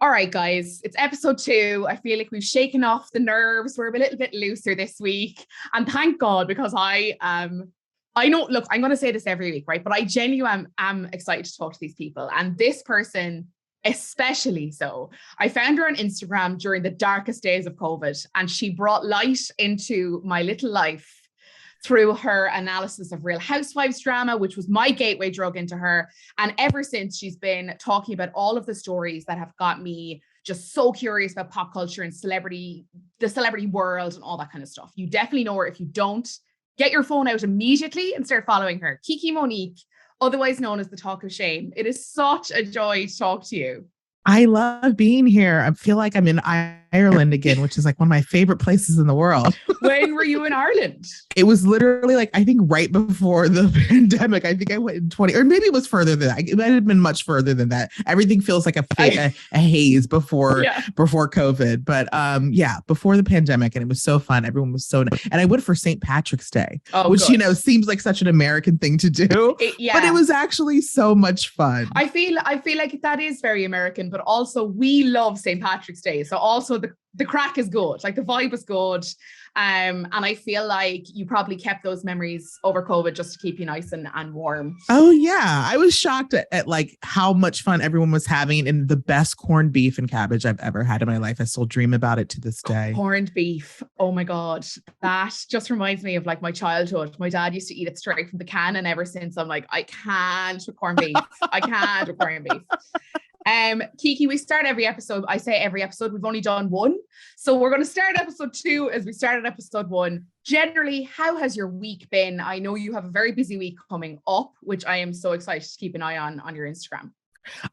All right, guys, it's episode 2. I feel like we've shaken off the nerves. We're a little bit looser this week. And thank God, because I know, look, I'm going to say this every week, right? But I genuinely am excited to talk to these people. And this person, especially so. I found her on Instagram during the darkest days of COVID, and she brought light into my little life through her analysis of Real Housewives drama, which was my gateway drug into her. And ever since, she's been talking about all of the stories that have got me just so curious about pop culture and the celebrity world and all that kind of stuff. You definitely know her. If you don't, get your phone out immediately and start following her. Kiki Monique, otherwise known as the Talk of Shame. It is such a joy to talk to you. I love being here. I feel like I'm in Ireland again, which is like one of my favorite places in the world. When were you in Ireland? It was literally like, I think right before the pandemic. I think I went in 20, or maybe it was further than that. It might have been much further than that. Everything feels like a haze before COVID. But before the pandemic. And it was so fun. Everyone was so nice. And I went for St. Patrick's Day, which, good. Seems like such an American thing to do. But it was actually so much fun. I feel like that is very American, but also we love St. Patrick's Day. So also the crack is good. Like the vibe is good. And I feel like you probably kept those memories over COVID just to keep you nice and warm. Oh yeah. I was shocked at like how much fun everyone was having, and the best corned beef and cabbage I've ever had in my life. I still dream about it to this day. Corned beef. Oh my God. That just reminds me of like my childhood. My dad used to eat it straight from the can, and ever since I'm like, I can't with corned beef. I can't with corned beef. Kiki, we start every episode. I say every episode, we've only done one. So we're going to start episode 2 as we started episode 1. Generally, how has your week been? I know you have a very busy week coming up, which I am so excited to keep an eye on your Instagram.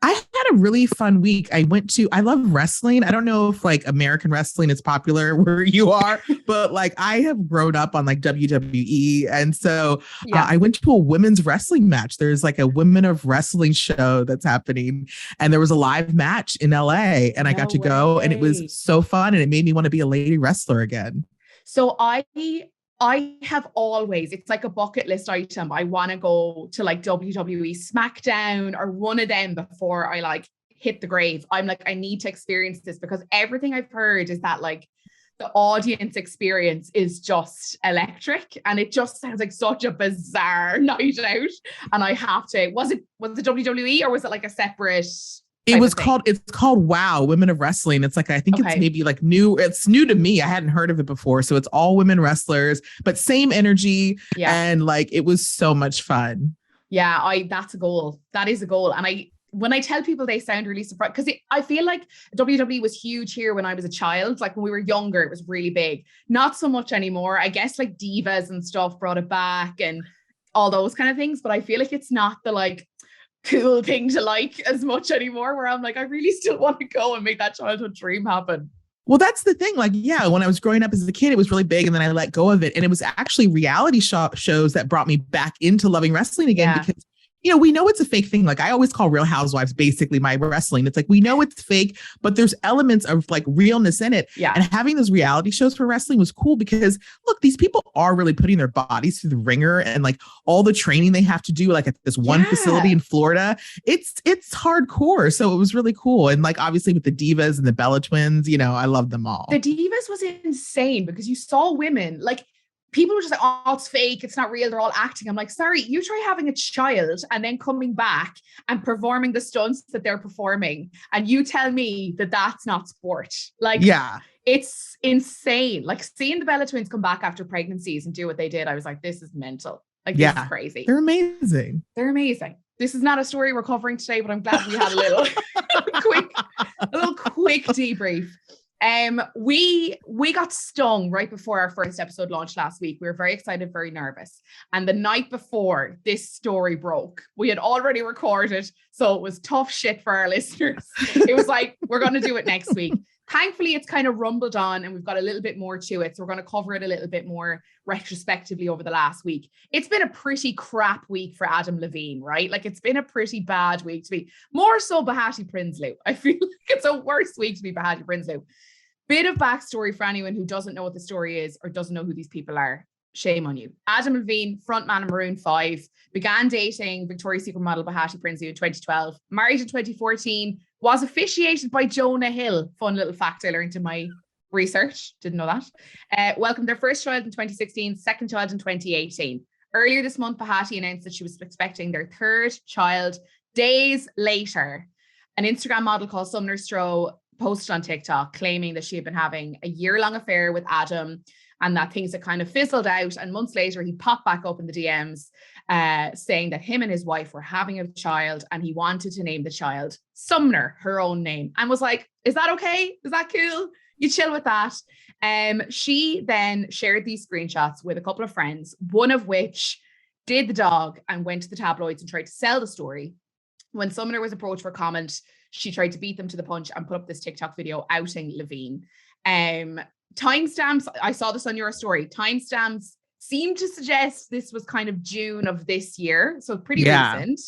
I had a really fun week. I love wrestling. I don't know if like American wrestling is popular where you are, but like I have grown up on like WWE. And so I went to a women's wrestling match. There's like a Women of Wrestling show that's happening. And there was a live match in LA, and I got to go, and it was so fun. And it made me want to be a lady wrestler again. So I have always, it's like a bucket list item. I want to go to like WWE SmackDown or one of them before I like hit the grave. I'm like, I need to experience this, because everything I've heard is that like the audience experience is just electric, and it just sounds like such a bizarre night out. And I have to, was it WWE, or was it like a separate? It's called WOW, Women of Wrestling. It's like, I think it's maybe like new. It's new to me. I hadn't heard of it before. So it's all women wrestlers, but same energy. Yeah. And like, it was so much fun. Yeah, that's a goal. That is a goal. And when I tell people, they sound really surprised, because I feel like WWE was huge here when I was a child. Like when we were younger, it was really big. Not so much anymore. I guess like divas and stuff brought it back and all those kind of things. But I feel like it's not the like cool thing to like as much anymore, where I'm like, I really still want to go and make that childhood dream happen. Well, that's the thing. Like, yeah, when I was growing up as a kid, it was really big, and then I let go of it. And it was actually reality shows that brought me back into loving wrestling again, because we know it's a fake thing. Like I always call Real Housewives basically my wrestling. It's like, we know it's fake, but there's elements of like realness in it. Yeah. And having those reality shows for wrestling was cool, because look, these people are really putting their bodies through the ringer, and like all the training they have to do, like at this one facility in Florida, it's hardcore. So it was really cool. And like, obviously with the divas and the Bella twins, I love them all. The divas was insane, because you saw women like, people were just like, oh, it's fake, it's not real, they're all acting. I'm like, sorry, you try having a child and then coming back and performing the stunts that they're performing, and you tell me that that's not sport. Like, it's insane. Like seeing the Bella twins come back after pregnancies and do what they did, I was like, this is mental. Like, this is crazy. They're amazing. This is not a story we're covering today, but I'm glad we had a little quick debrief. We got stung right before our first episode launched last week. We were very excited, very nervous. And the night before this story broke, we had already recorded. So it was tough shit for our listeners. It was like, we're going to do it next week. Thankfully, it's kind of rumbled on, and we've got a little bit more to it. So we're going to cover it a little bit more retrospectively over the last week. It's been a pretty crap week for Adam Levine, right? Like, it's been a pretty bad week to be, more so Behati Prinsloo. I feel like it's a worse week to be Behati Prinsloo. Bit of backstory for anyone who doesn't know what the story is or doesn't know who these people are. Shame on you. Adam Levine, frontman of Maroon 5, began dating Victoria's Secret model Behati Prinsloo in 2012, married in 2014, was officiated by Jonah Hill. Fun little fact I learned in my research. Didn't know that. Welcomed their first child in 2016, second child in 2018. Earlier this month, Behati announced that she was expecting their third child days later. An Instagram model called Sumner Stroh posted on TikTok claiming that she had been having a year-long affair with Adam and that things had kind of fizzled out. And months later, he popped back up in the DMs saying that him and his wife were having a child and he wanted to name the child Sumner, her own name, and was like, is that okay? Is that cool? You chill with that. She then shared these screenshots with a couple of friends, one of which did the dog and went to the tabloids and tried to sell the story. When Sumner was approached for comment, she tried to beat them to the punch and put up this TikTok video outing Levine. Timestamps, I saw this on your story. Timestamps seem to suggest this was kind of June of this year, so pretty recent.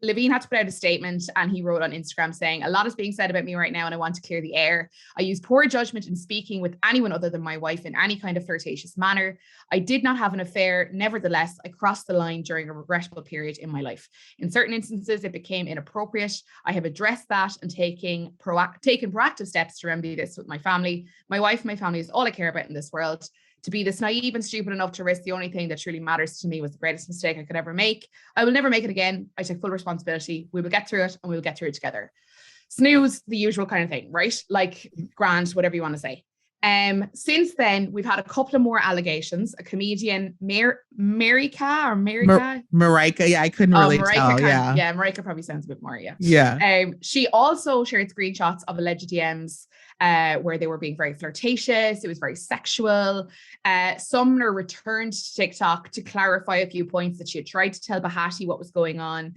Levine had to put out a statement and he wrote on Instagram saying, a lot is being said about me right now and I want to clear the air. I use poor judgment in speaking with anyone other than my wife in any kind of flirtatious manner. I did not have an affair. Nevertheless, I crossed the line during a regrettable period in my life. In certain instances, it became inappropriate. I have addressed that and taken proactive steps to remedy this with my family. My wife and my family is all I care about in this world. To be this naive and stupid enough to risk the only thing that truly matters to me was the greatest mistake I could ever make. I will never make it again. I take full responsibility. We will get through it and we will get through it together. Snooze, the usual kind of thing, right? Like grand, whatever you want to say. Since then, we've had a couple of more allegations. A comedian, Marika. Yeah, I couldn't really tell. Yeah, Marika probably sounds a bit more, yeah. Yeah. She also shared screenshots of alleged DMs where they were being very flirtatious. It was very sexual. Sumner returned to TikTok to clarify a few points that she had tried to tell Behati what was going on.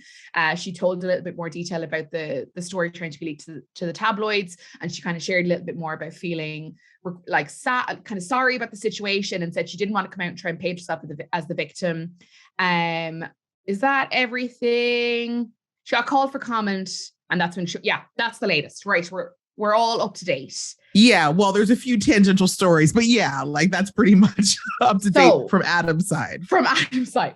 She told a little bit more detail about the story trying to be leaked to the tabloids, and she kind of shared a little bit more about feeling like sad, kind of sorry about the situation, and said she didn't want to come out and try and paint herself as the victim. Is that everything? She got called for comment, and that's when that's the latest. Right, we're all up to date. Yeah, well, there's a few tangential stories, but yeah, like that's pretty much up to date from Adam's side.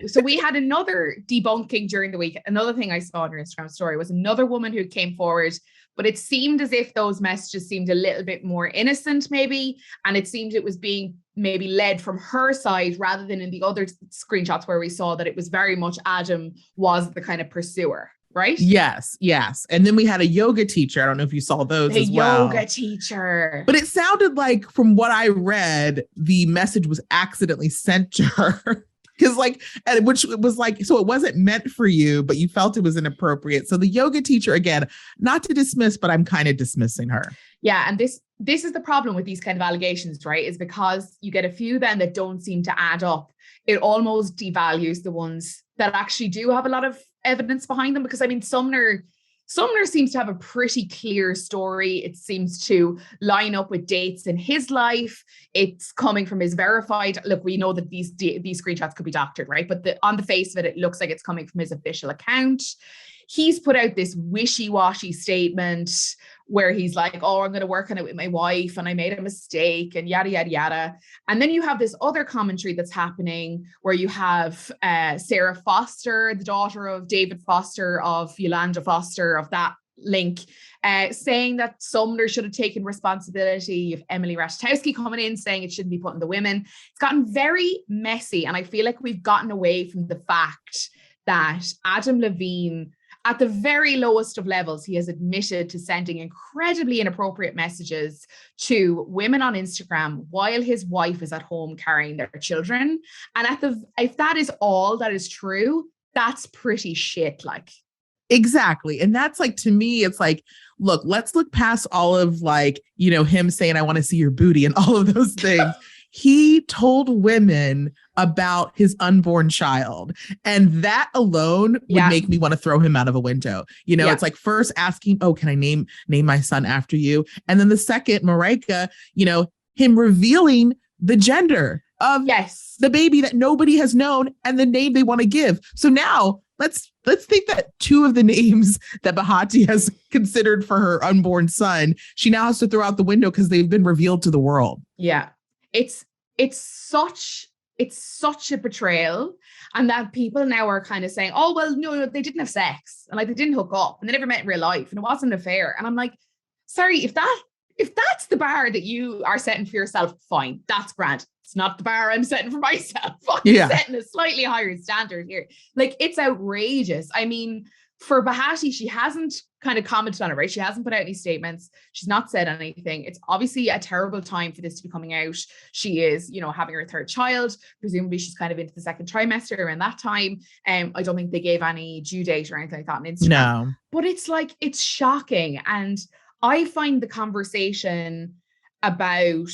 So we had another debunking during the week. Another thing I saw on her Instagram story was another woman who came forward, but it seemed as if those messages seemed a little bit more innocent maybe, and it seemed it was being maybe led from her side rather than in the other screenshots where we saw that it was very much Adam was the kind of pursuer. Right? Yes. And then we had a yoga teacher. I don't know if you saw those as well. The yoga teacher. But it sounded like from what I read, the message was accidentally sent to her. Because which was like, so it wasn't meant for you, but you felt it was inappropriate. So the yoga teacher, again, not to dismiss, but I'm kind of dismissing her. Yeah. And this is the problem with these kind of allegations, right? Is because you get a few then that don't seem to add up. It almost devalues the ones that actually do have a lot of evidence behind them. Because I mean, Sumner seems to have a pretty clear story. It seems to line up with dates in his life. It's coming from his verified. Look, we know that these screenshots could be doctored, right? But on the face of it, it looks like it's coming from his official account. He's put out this wishy-washy statement where he's like, oh, I'm going to work on it with my wife and I made a mistake and yada, yada, yada. And then you have this other commentary that's happening where you have Sarah Foster, the daughter of David Foster, of Yolanda Foster, of that link, saying that Sumner should have taken responsibility. You have Emily Ratajkowski coming in saying it shouldn't be put on the women. It's gotten very messy. And I feel like we've gotten away from the fact that Adam Levine, at the very lowest of levels, he has admitted to sending incredibly inappropriate messages to women on Instagram while his wife is at home carrying their children. And if that is all that is true, that's pretty shit. Like, exactly. And that's like, to me, it's like, look, let's look past all of him saying, I want to see your booty and all of those things. He told women about his unborn child. And that alone would make me want to throw him out of a window. It's like first asking, oh, can I name my son after you? And then the second, Marika, him revealing the gender of the baby that nobody has known and the name they want to give. So now let's think that two of the names that Behati has considered for her unborn son, she now has to throw out the window because they've been revealed to the world. Yeah. It's such it's such a betrayal, and that people now are kind of saying, oh, well, no, they didn't have sex, and like they didn't hook up, and they never met in real life, and it wasn't an affair. And I'm like, sorry, if that's the bar that you are setting for yourself, fine, that's grand. It's not the bar I'm setting for myself. I'm setting a slightly higher standard here. Like, it's outrageous. I mean, for Behati, she hasn't kind of commented on it, right? She hasn't put out any statements. She's not said anything. It's obviously a terrible time for this to be coming out. She is, you know, having her third child. Presumably she's kind of into the second trimester around that time. I don't think they gave any due date or anything like that on Instagram. No. But it's like, it's shocking. And I find the conversation about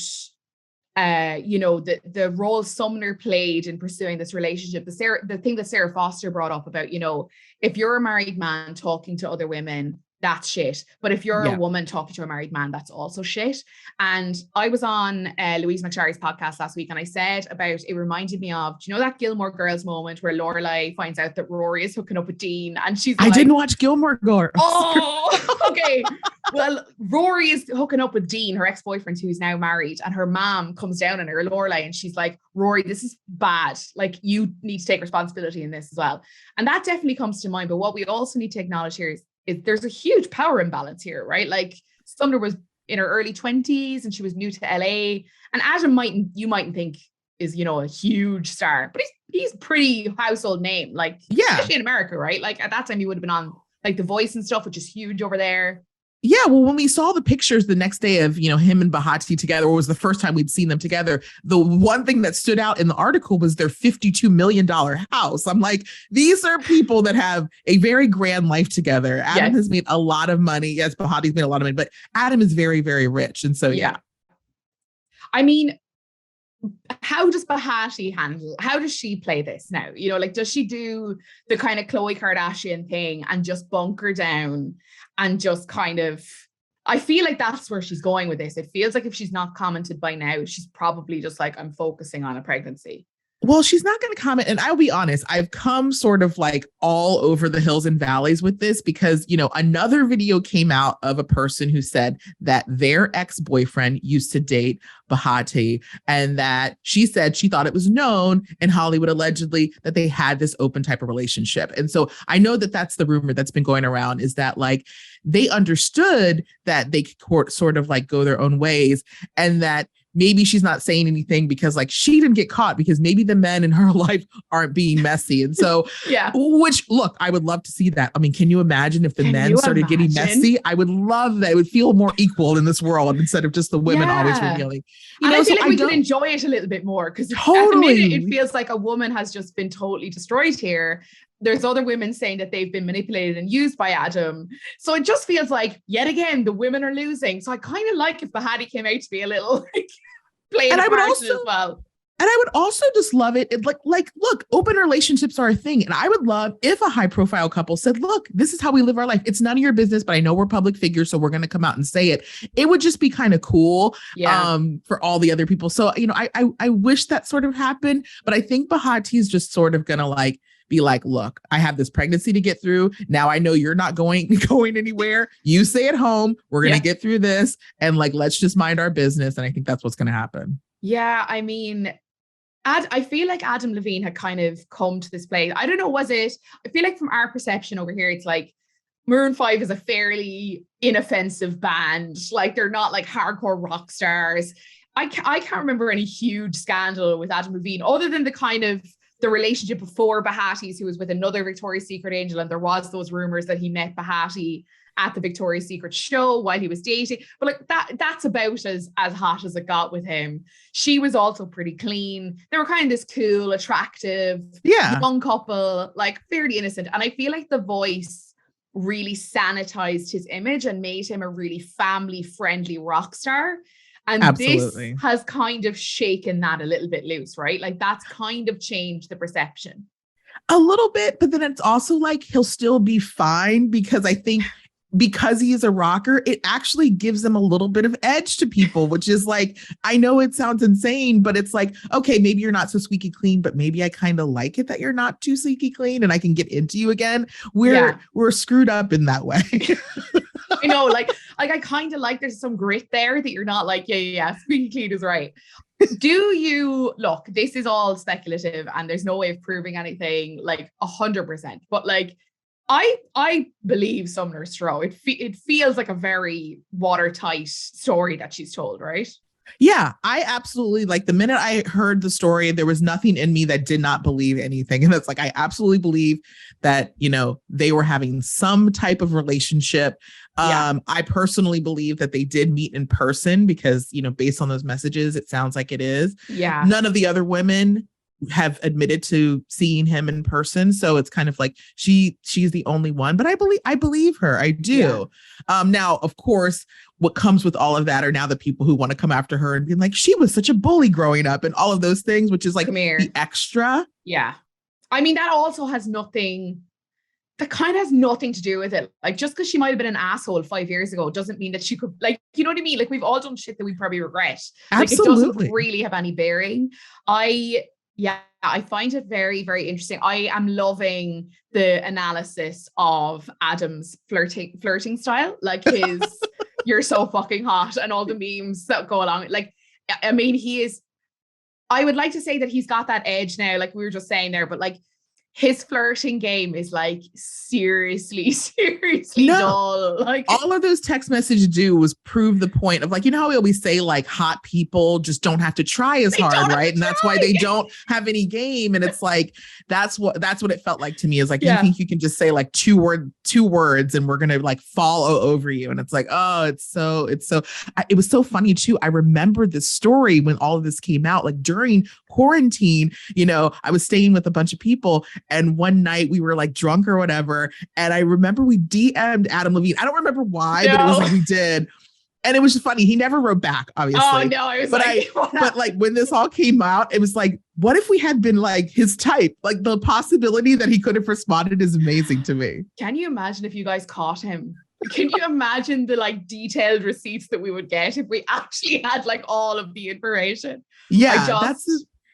you know, the role Sumner played in pursuing this relationship, the thing that Sarah Foster brought up about, you know, if you're a married man talking to other women, that's shit. But if you're a woman talking to a married man, that's also shit. And I was on Louise McSharry's podcast last week, and I said about, it reminded me of, do you know that Gilmore Girls moment where Lorelai finds out that Rory is hooking up with Dean, and she's like, I didn't watch Gilmore Girls. Oh, okay. Well, Rory is hooking up with Dean, her ex-boyfriend, who's now married, and her mom comes down on her, Lorelai, and she's like, Rory, this is bad. Like, you need to take responsibility in this as well. And that definitely comes to mind. But what we also need to acknowledge here is there's a huge power imbalance here, right? Like, Sumner was in her early 20s and she was new to LA. And Adam you mightn't think is, you know, a huge star, but he's pretty household name, like, especially in America, right? Like, at that time he would have been on like The Voice and stuff, which is huge over there. Yeah, well, when we saw the pictures the next day of, you know, him and Behati together, or it was the first time we'd seen them together, the one thing that stood out in the article was their $52 million house. I'm like, these are people that have a very grand life together. Adam has made a lot of money. Yes, Behati's made a lot of money, but Adam is very, very rich. And so, I mean, how does Behati how does she play this now? You know, like, does she do the kind of Khloe Kardashian thing and just bunker down and just kind of, I feel like that's where she's going with this. It feels like if she's not commented by now, she's probably just like, I'm focusing on a pregnancy. Well, she's not going to comment. And I'll be honest, I've come sort of like all over the hills and valleys with this because, you know, another video came out of a person who said that their ex-boyfriend used to date Behati, and that she said she thought it was known in Hollywood, allegedly, that they had this open type of relationship. And so I know that that's the rumor that's been going around, is that like they understood that they could sort of like go their own ways, and that maybe she's not saying anything because like she didn't get caught because maybe the men in her life aren't being messy. And so, which, look, I would love to see that. I mean, can you imagine if the men started getting messy? I would love that. It would feel more equal in this world instead of just the women always revealing. And I feel like we could enjoy it a little bit more, because at the minute it feels like a woman has just been totally destroyed here. There's other women saying that they've been manipulated and used by Adam. So it just feels like, yet again, the women are losing. So I kind of like if Behati came out to be a little like playing a part as well. And I would also just love it. Like, look, open relationships are a thing. And I would love if a high profile couple said, look, this is how we live our life. It's none of your business, but I know we're public figures, so we're going to come out and say it. It would just be kind of cool for all the other people. So, you know, I wish that sort of happened, but I think Behati is just sort of going to like, be like, look, I have this pregnancy to get through. Now I know you're not going anywhere. You stay at home. We're going to get through this. And like, let's just mind our business. And I think that's what's going to happen. Yeah. I mean, I feel like Adam Levine had kind of come to this place. I don't know, I feel like from our perception over here, it's like Maroon 5 is a fairly inoffensive band. Like, they're not like hardcore rock stars. I can't remember any huge scandal with Adam Levine other than the relationship before Behati's, who was with another Victoria's Secret angel. And there was those rumors that he met Behati at the Victoria's Secret show while he was dating. But like that's about as hot as it got with him. She was also pretty clean. They were kind of this cool, attractive, young couple, like fairly innocent. And I feel like The Voice really sanitized his image and made him a really family-friendly rock star. And this has kind of shaken that a little bit loose, right? Like, that's kind of changed the perception. A little bit, but then it's also like he'll still be fine, because I think because he is a rocker, it actually gives him a little bit of edge to people, which is like, I know it sounds insane, but it's like, okay, maybe you're not so squeaky clean, but maybe I kind of like it that you're not too squeaky clean and I can get into you again. We're screwed up in that way. I know, like I kind of like there's some grit there that you're not like, yeah, squeaky clean is right. Do you look, this is all speculative and there's no way of proving anything like 100%, but like, I believe Sumner Stroh. It feels like a very watertight story that she's told, right? Yeah, I absolutely, like, the minute I heard the story, there was nothing in me that did not believe anything. And it's like, I absolutely believe that, you know, they were having some type of relationship. I personally believe that they did meet in person because, you know, based on those messages, it sounds like it is. Yeah. None of the other women have admitted to seeing him in person, so it's kind of like she's the only one, but I believe her. I do. Now, of course, what comes with all of that are now the people who want to come after her and be like, she was such a bully growing up and all of those things, which is like the extra. Yeah, I mean, that also has nothing. That kind of has nothing to do with it. Like, just because she might have been an asshole 5 years ago doesn't mean that she could, like, you know what I mean? Like, we've all done shit that we probably regret. Absolutely. Like, it doesn't really have any bearing. I find it very, very interesting. I am loving the analysis of Adam's flirting style, like his "you're so fucking hot" and all the memes that go along. Like, I mean, I would like to say that he's got that edge now, like we were just saying there, but like his flirting game is like seriously dull. Like, all of those text messages do was prove the point of, like, you know how we always say like hot people just don't have to try as hard, right? And that's why they don't have any game. And it's like, that's what it felt like to me, is like, you think you can just say like two words and we're gonna like fall over you. And it's like, oh, it was so funny too. I remember this story when all of this came out, like during quarantine, you know, I was staying with a bunch of people. And one night we were like drunk or whatever. And I remember we DM'd Adam Levine. I don't remember why, but it was like we did. And it was just funny. He never wrote back, obviously. Oh no, I was but like when this all came out, it was like, what if we had been like his type? Like, the possibility that he could have responded is amazing to me. Can you imagine if you guys caught him? Can you imagine the like detailed receipts that we would get if we actually had like all of the information?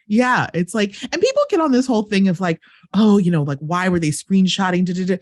Yeah, it's like, and people get on this whole thing of like, oh, you know, like, why were they screenshotting?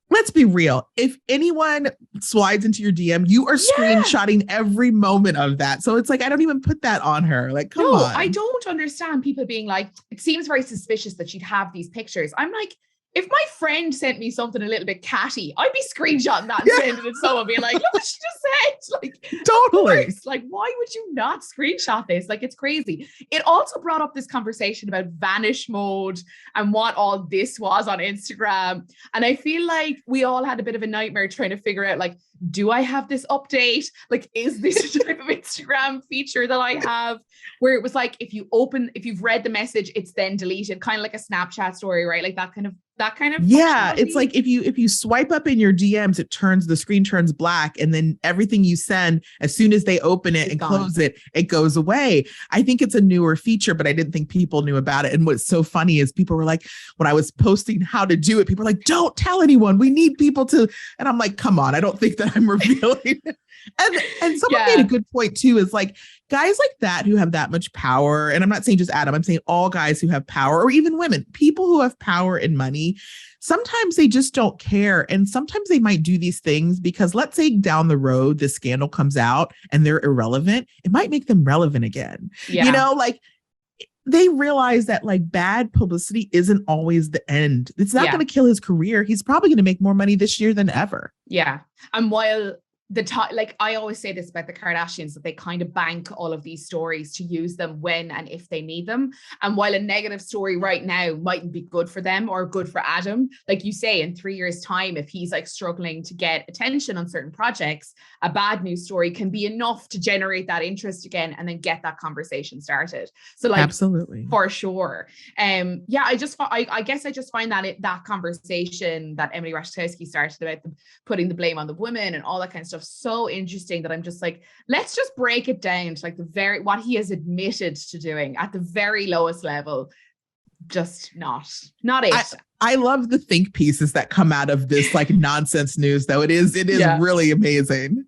Let's be real. If anyone slides into your DM, you are screenshotting every moment of that. So it's like, I don't even put that on her. Like, come on. I don't understand people being like, it seems very suspicious that she'd have these pictures. I'm like, if my friend sent me something a little bit catty, I'd be screenshotting that and sending it to someone, being like, look what she just said. Like, totally. Like, why would you not screenshot this? Like, it's crazy. It also brought up this conversation about vanish mode and what all this was on Instagram. And I feel like we all had a bit of a nightmare trying to figure out, like, do I have this update? Like, is this a type of Instagram feature that I have where it was like, if you've read the message, it's then deleted, kind of like a Snapchat story, right? Like that kind of yeah, it's like if you swipe up in your DMs, the screen turns black, and then everything you send, as soon as they open it and close it, it goes away. I think it's a newer feature, but I didn't think people knew about it. And what's so funny is people were like, when I was posting how to do it, people were like, don't tell anyone, we need people to, and I'm like, come on, I don't think that I'm revealing. And someone made a good point too, is like, guys like that who have that much power, and I'm not saying just Adam, I'm saying all guys who have power, or even women, people who have power and money, sometimes they just don't care. And sometimes they might do these things because, let's say down the road, this scandal comes out and they're irrelevant. It might make them relevant again. Yeah. You know, like, they realize that like bad publicity isn't always the end. It's not going to kill his career. He's probably going to make more money this year than ever. Yeah. And while like I always say this about the Kardashians, that they kind of bank all of these stories to use them when and if they need them. And while a negative story right now mightn't be good for them or good for Adam, like you say, in 3 years' time, if he's like struggling to get attention on certain projects, a bad news story can be enough to generate that interest again and then get that conversation started. So like, absolutely, for sure. I guess I just find that conversation that Emily Ratajkowski started about putting the blame on the women and all that kind of stuff so interesting, that I'm just like, let's just break it down to like what he has admitted to doing at the very lowest level. just not it. I love the think pieces that come out of this like nonsense news, though. It is really amazing.